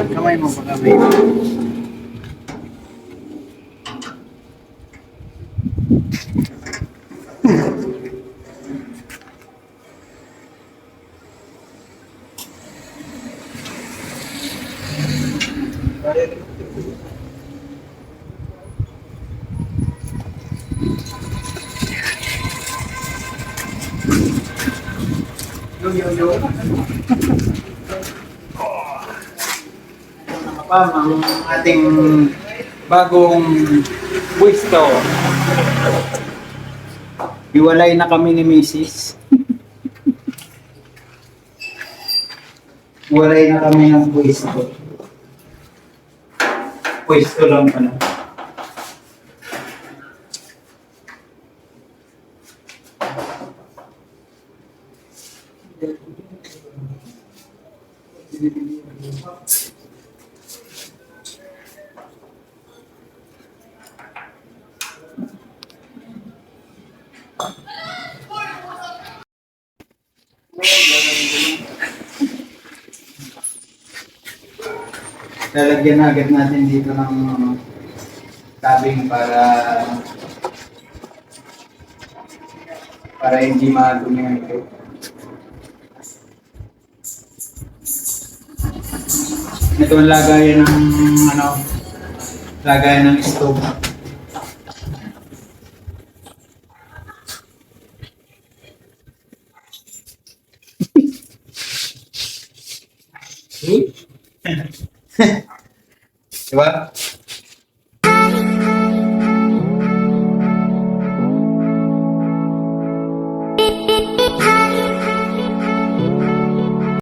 Kamay mo pa kamay. Yo. Nakapam ang ating bagong pwesto. Hiwalay na kami ni Mrs. Hiwalay na kami ng pwesto. Pwesto lang pala. Lalagyan na agad natin dito ng tabing para hindi madumi ang ito. Ito ang lagayan ng lagayan ng stove. Diba?